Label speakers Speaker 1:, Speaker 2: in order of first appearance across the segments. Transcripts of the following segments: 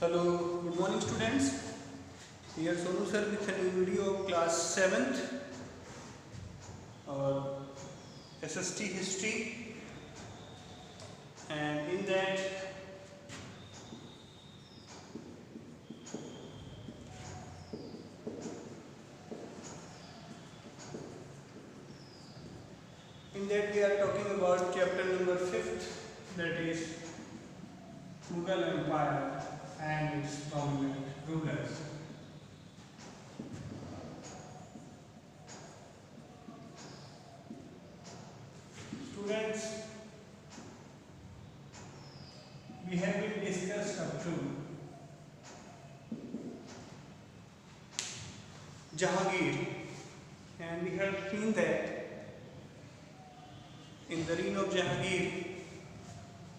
Speaker 1: Hello, good morning students. Here Sonu sir with a new video of class 7th, our SST history, and in that we are talking about chapter number 5th, that is Mughal Empire and its prominent rulers. Students, we have been discussed up to Jahangir, and we have seen that in the reign of Jahangir,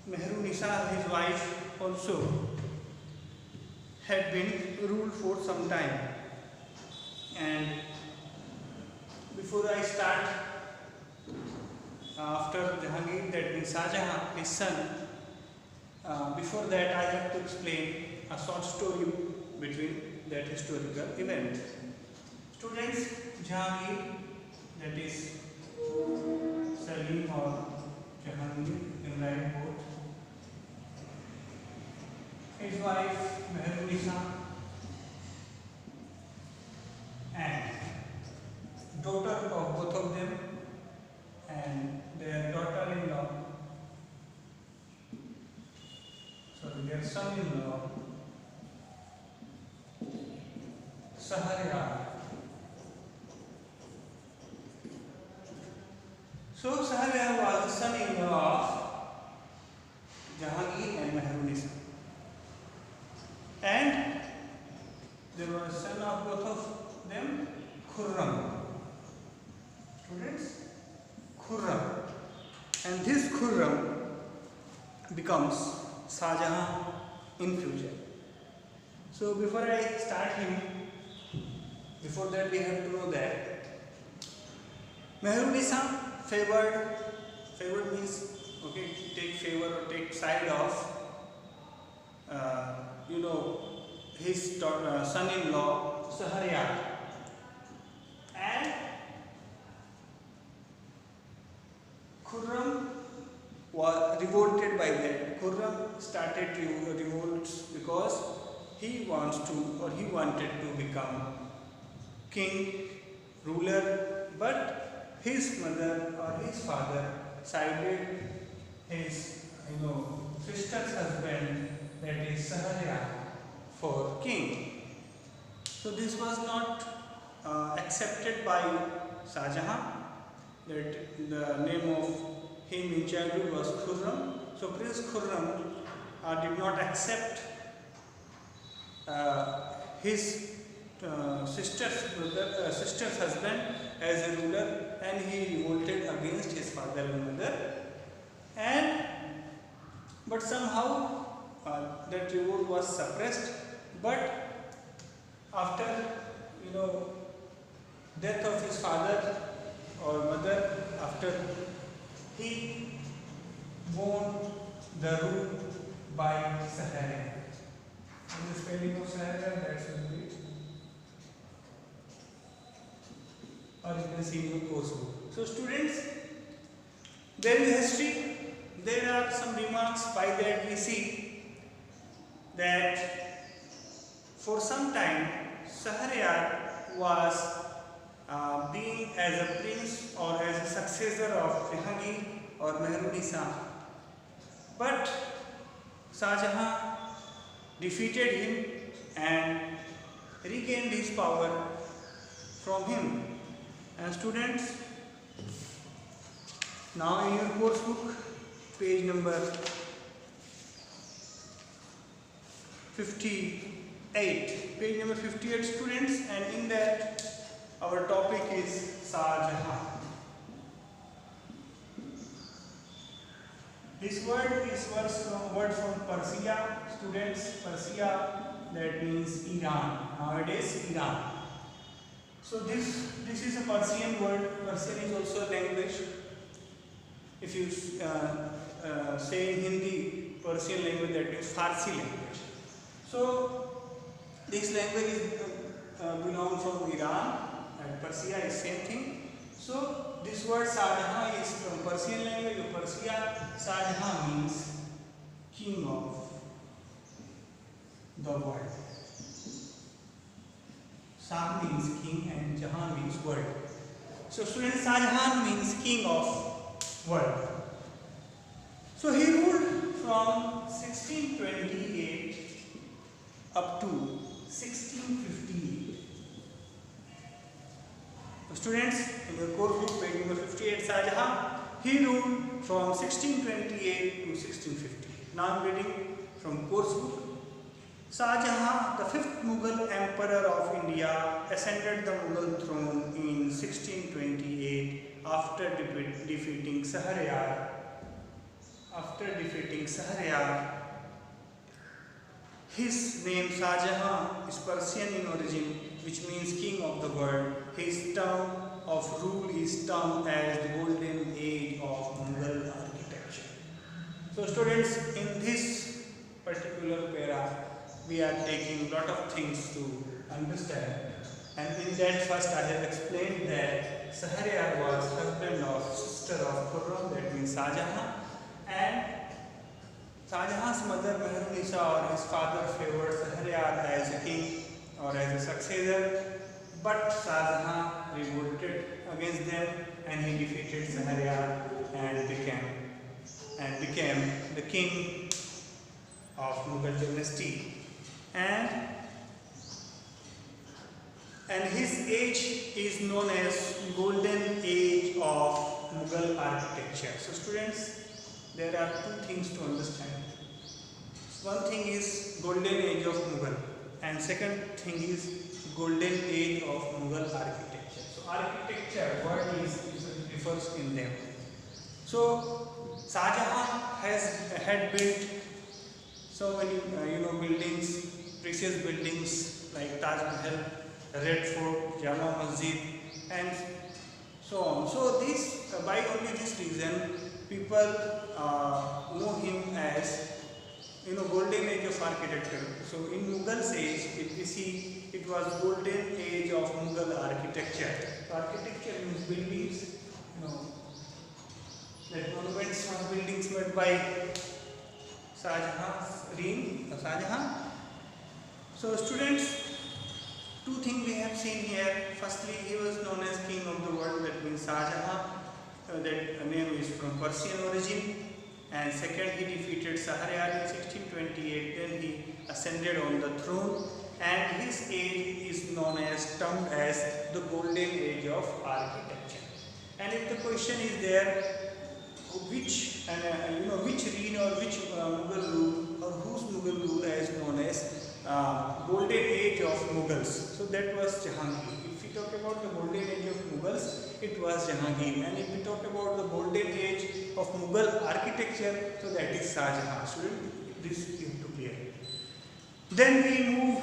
Speaker 1: Mehrunisa, his wife, also had been ruled for some time. And before I start, after Jahangir, that means Shah Jahan, his son, before that I have to explain a short story between that historical event. Students, Jahangir, that is Salim or Jahangir, in right both, his wife Mehrunisa and daughter of both of them and their daughter-in-law, their son-in-law Shahryar. So Shahryar was the son-in-law of Jahangir and Mehrunisa. And there was a son of both of them, Khurram. Students, Khurram. And this Khurram becomes Shah Jahan in future. So before I start him, before that we have to know that Mehrunisa favored means, okay, take favor or take side of his son-in-law Shahryar, and Khurram was revolted by that. Khurram started revolts because he wanted to become king, ruler, but his mother or his father sided his sister's husband, that is Shahryar, for king. So this was not accepted by Shah Jahan. That the name of him in childhood was Khurram. So Prince Khurram did not accept his sister's husband as a ruler, and he revolted against his father and mother. But somehow that revolt was suppressed. But after death of his father or mother, after he won the rule by Shahryar. And the spelling of Shahryar, that's will be, or you can see in the course book. So students, there is history. There are some remarks. By that we see that for some time Shahryar was being as a prince or as a successor of Jahangir or Mehrunisa, but Shah Jahan defeated him and regained his power from him. And students, now in your course book, page number 58, page number 58 students, and in that our topic is Shah Jahan. This word is word from Persia, students. Persia, that means Iran, nowadays Iran. So this is a Persian word. Persian is also a language. If you say in Hindi Persian language, that means Farsi language. So this language is belong from Iran, and Persia is same thing. So this word Shah Jahan is from Persian language of Persia. Shah Jahan means king of the world. Shah means king and Jahan means world. So students, Shah Jahan means king of world. So he ruled from 1628 up to 1658. So students, in your course book page number 58, Shah Jahan, he ruled from 1628 to 1650. Now I am reading from course book. Shah Jahan, the fifth Mughal emperor of India, ascended the Mughal throne in 1628 after defeating Shahryar. His name Shah Jahan is Persian in origin, which means king of the world. His term of rule is termed as the golden age of Mughal architecture. So students, in this particular para, we are taking lot of things to understand. And in that first I have explained that Shahryar was husband of sister of Khurram, that means Shah Jahan. And Shah Jahan's mother Meherunisa or his father favored Shahryar as a king or as a successor, but Shah Jahan revolted against them and he defeated Shahryar and became the king of Mughal dynasty. And his age is known as golden age of Mughal architecture. So students, there are two things to understand. One thing is golden age of Mughal, and second thing is golden age of Mughal architecture. So architecture, what refers in them. So Shah Jahan had built so many buildings, precious buildings like Taj Mahal, Red Fort, Jama Masjid, and so on. So this by only this reason, people know him as golden age of architecture. So in Mughal age, if we see, it was golden age of Mughal architecture. So architecture means buildings, that monuments or buildings made by Shah Jahan. So students, two things we have seen here. Firstly, he was known as king of the world, that means Shah Jahan. That name is from Persian origin. And second, he defeated Shahryar in 1628. Then he ascended on the throne, and his age is termed as the golden age of architecture. And if the question is there, which reign or which Mughal rule or whose Mughal rule is known as golden age of Mughals? So that was Jahangir. If we talk about the golden age of Mughals, it was Jahangir. And if we talk about the golden age of Mughal architecture, so that is Shah Jahan. Student, this is to clear. Then we move,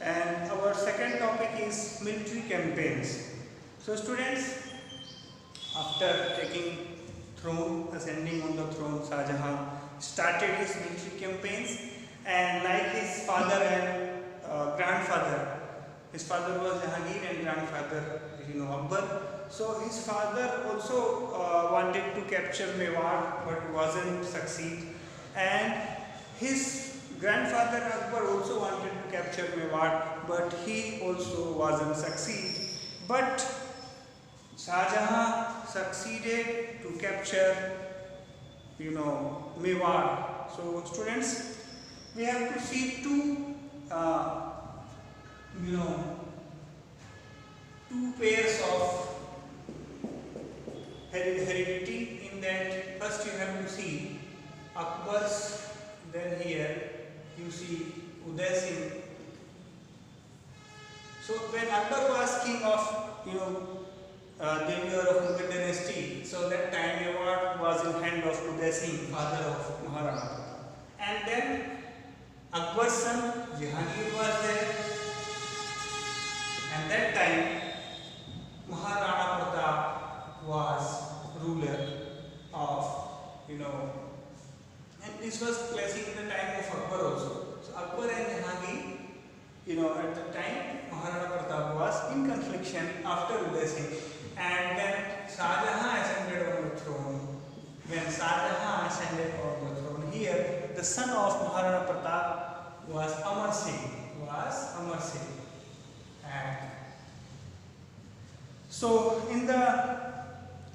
Speaker 1: and our second topic is military campaigns. So students, after taking ascending on the throne, Shah Jahan started his military campaigns, and like his father and grandfather, his father was Jahangir and grandfather Akbar. So his father also wanted to capture Mewar but wasn't succeed, and his grandfather Akbar also wanted to capture Mewar but he also wasn't succeed. But Shah Jahan succeeded to capture Mewar. So students, we have to see two pairs of heredity in that. First you have to see Akbar's, then here you see Uday Singh. So when Akbar was king of Devyar of Mughal dynasty, so that time Mewar was in hand of Uday Singh, father of Maharana Pratap. And then Akbar's son Jahangir was there, and that time Maharana Pratap was ruler of, and this was placing in the time of Akbar also. So Akbar and Jahangir, at the time Maharana Pratap was in confliction after Uday Singh, and then Shah Jahan ascended on the throne. When Shah Jahan ascended on the throne, here the son of Maharana Pratap was Amar Singh. And so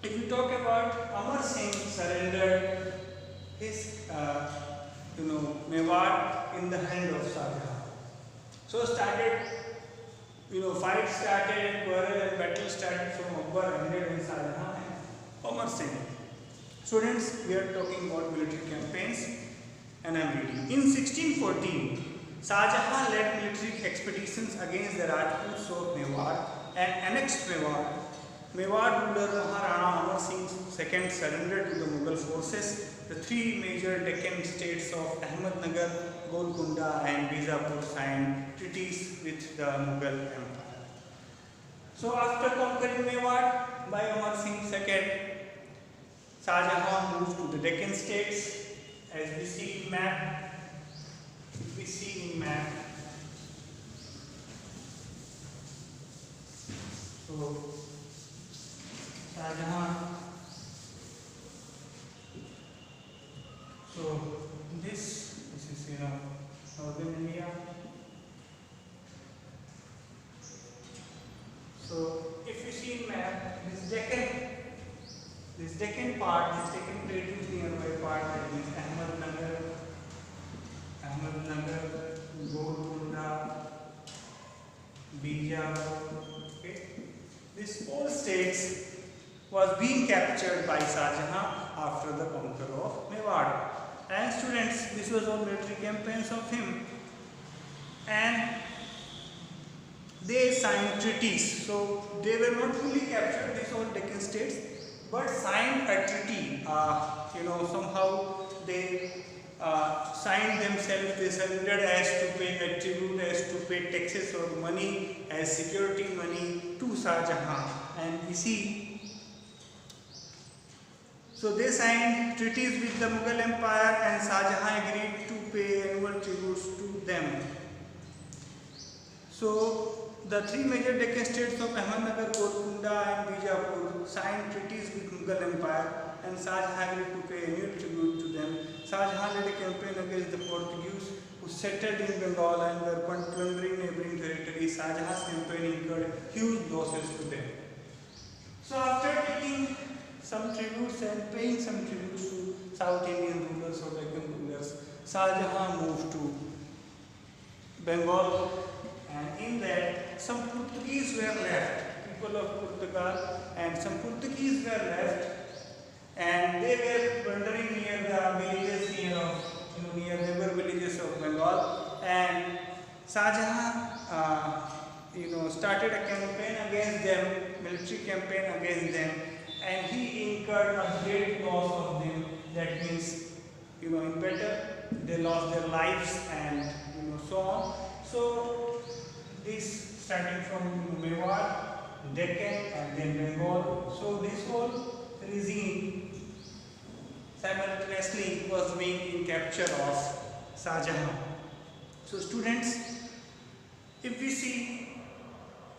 Speaker 1: if you talk about Amar Singh surrendered his Mewar in the hand of Shah Jahan. So fight started, quarrel and battle started from Akbar, ended in Shah Jahan and Amar Singh. Students, we are talking about military campaigns, and I am reading. In 1614, Shah Jahan led military expeditions against the Rajputs of Mewar and annexed Mewar. Mewar ruler Maharana Amar Singh II surrendered to the Mughal forces. The three major Deccan states of Ahmednagar, Golconda and Bijapur signed treaties with the Mughal Empire. So after conquering Mewar by Amar Singh II, Shah Jahan moved to the Deccan states, as we see in map. So Shah Jahan. So this is northern India. So if you see in map, this Deccan part, this Deccan plateau nearby part, that means Ahmednagar, Golconda, Bijapur. Okay, this all states was being captured by Shah Jahan after the conquer of Mewar. And students, this was all military campaigns of him, and they signed treaties. So they were not fully captured, these all Deccan states, but signed a treaty. Somehow they signed themselves, they surrendered as to pay a tribute, as to pay taxes or money as security money to Shah Jahan. And we see, so they signed treaties with the Mughal Empire, and Shah Jahan agreed to pay annual tributes to them. So the three major Deccan states of Ahmednagar, Golconda and Bijapur signed treaties with Mughal Empire, and Shah Jahan agreed to pay annual tribute to them. Shah Jahan led a campaign against the Portuguese, who settled in Bengal and were plundering neighboring territories. Shah Jahan's campaign incurred huge losses to them. So after taking some tributes and paying some tributes to South Indian rulers or Deccan rulers, Shah Jahan moved to Bengal, and in that some Portuguese were left, people of Portugal, and some Portuguese were left, and they were wandering near the villages near neighbor villages of Bengal, and Shah Jahan started a campaign against them, military campaign against them, and he incurred a great loss of them. That means, in battle, they lost their lives and so on. So this starting from Mewar, Deccan and then Bengal. So this whole regime simultaneously was being in capture of Shah Jahan. So students, if we see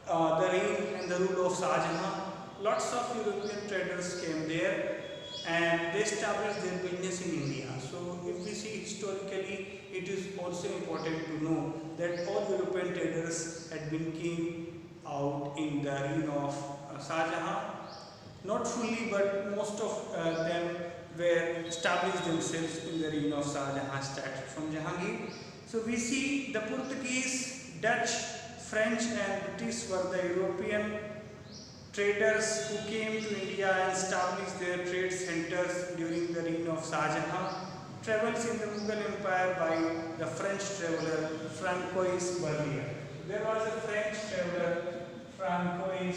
Speaker 1: the reign and the rule of Shah Jahan, lots of European traders came there and they established their business in India. So if we see historically, it is also important to know that all European traders had been came out in the reign of Shah Jahan. Not fully, but most of them were established themselves in the reign of Shah Jahan, started from Jahangir. So we see the Portuguese, Dutch, French and British were the European traders who came to India and established their trade centers during the reign of Shah Jahan. Travels in the Mughal Empire by the French traveller Francois Bernier. There was a French traveller Francois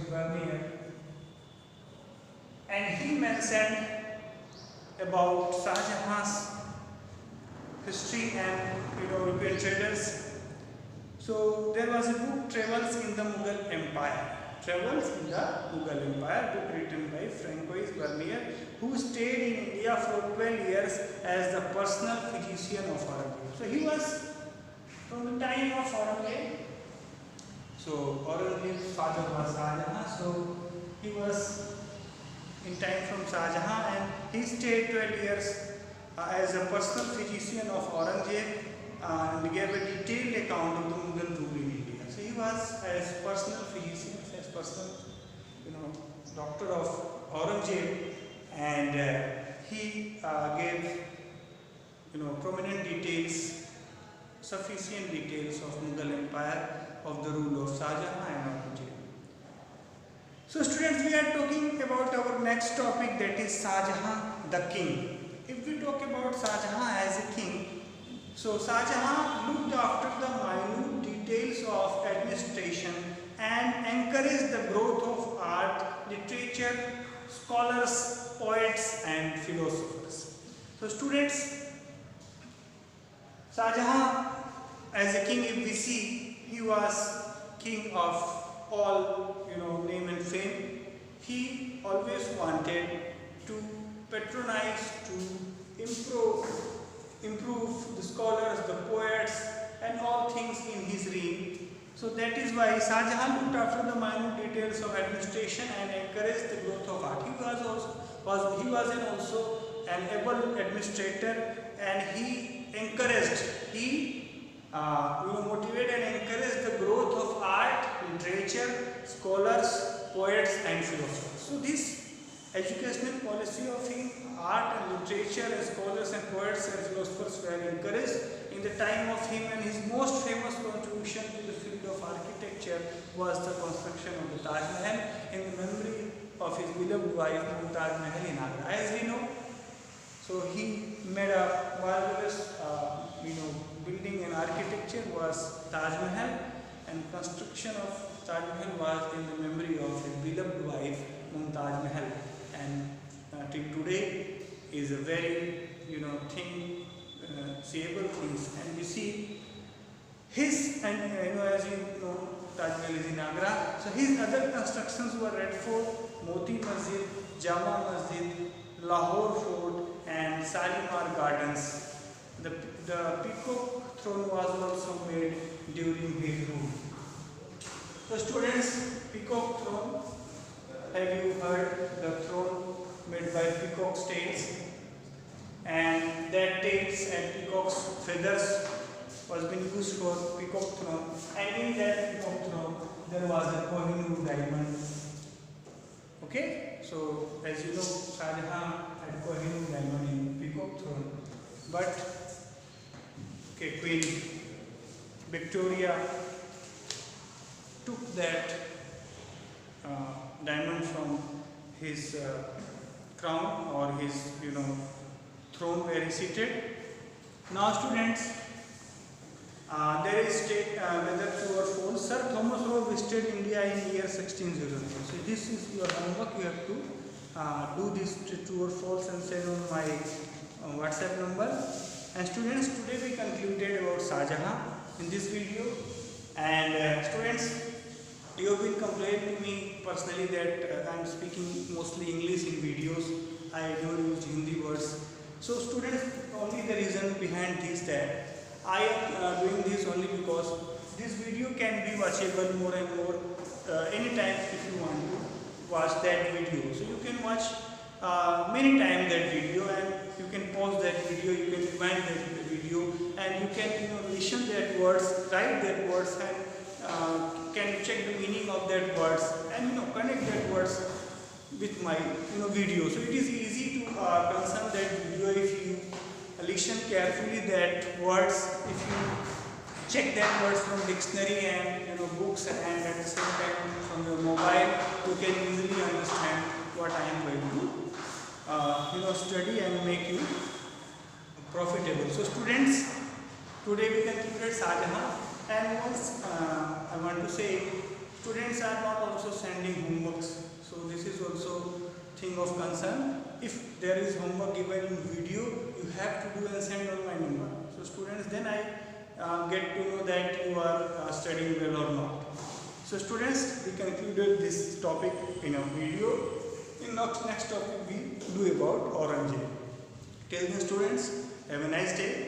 Speaker 1: Bernier, and he mentioned about Shah Jahan's history and European traders. So there was a book, Travels in the Mughal Empire. Travels in the Mughal Empire, book written by Francois Verma, who stayed in India for 12 years as the personal physician of Aurangzeb. So he was from the time of Aurangzeb. So Aurangzeb's father was Shah Jahan. So he was in time from Shah Jahan, and he stayed 12 years as a personal physician of Aurangzeb and gave a detailed account of the Mughal rule in India. So he was as personal physician, as personal, doctor of Aurangzeb, and he gave, prominent details, sufficient details of Mughal Empire, of the rule of Shah Jahan and Aurangzeb. So students, we are talking about our next topic, that is Shah Jahan, the king. If we talk about Shah Jahan as a king, so Shah Jahan looked after the minute details of administration and encouraged the growth of art, literature, scholars, poets and philosophers. So students, Shah Jahan as a king, if we see, he was king of all, name and fame. He always wanted to patronize, to improve the scholars, the poets and all things in his reign. So that is why Shah Jahan looked after the minute details of administration and encouraged the growth of art. He was also an able administrator, and he encouraged, motivated and encouraged the growth of art, literature, scholars, poets and philosophers. So this educational policy of him, art and literature and scholars and poets and philosophers were encouraged in the time of him, and his most famous contribution to the field of architecture was the construction of the Taj Mahal in the memory of his beloved wife Mumtaz Mahal in Agra. As we know, so he made a marvelous building and architecture was Taj Mahal, and construction of Taj Mahal was in the memory of his beloved wife Mumtaz Mahal, and till today is a very seeable things. And you see his, and as you know, Taj Mahal is in Agra. So his other constructions were Red Fort, Moti Masjid, Jama Masjid, Lahore Fort and Shalimar Gardens. The Peacock Throne was also made during his rule. So students, Peacock Throne, have you heard the throne made by peacock tails, and that tails and peacock's feathers was being used for Peacock Throne, and in that Peacock Throne there was a Kohinoor diamond. Okay, so as you know, Shah Jahan had Kohinoor diamond in Peacock Throne, but Queen Victoria took that diamond from his crown or his throne where he seated. Now students, there is whether true or false. Sir Thomas More visited India in year 1603. So this is your homework. You have to do this true or false and send on my WhatsApp number. And students, today we concluded about Shah Jahan in this video. And students, you have been complaining to me personally that I am speaking mostly English in videos. I don't use Hindi words. So students, only the reason behind this that I am doing this only because this video can be watchable more and more anytime if you want to watch that video. So you can watch many times that video, and you can pause that video, you can rewind that video, and you can listen that words, write that words, and can check the meaning of that words, and connect that words with my video. So it is easy to concern that video if you listen carefully that words, if you check that words from dictionary and books, and at the same time from your mobile, you can easily understand what I am going to study and make you profitable. So students, today we concluded Shah Jahan, and once I want to say, students are not also sending homeworks, so this is also thing of concern. If there is homework given in video, you have to do and send on my number. So students, then I get to know that you are studying well or not. So students, we concluded this topic in a video, in next topic we do about Aurangzeb. Till then students, have a nice day.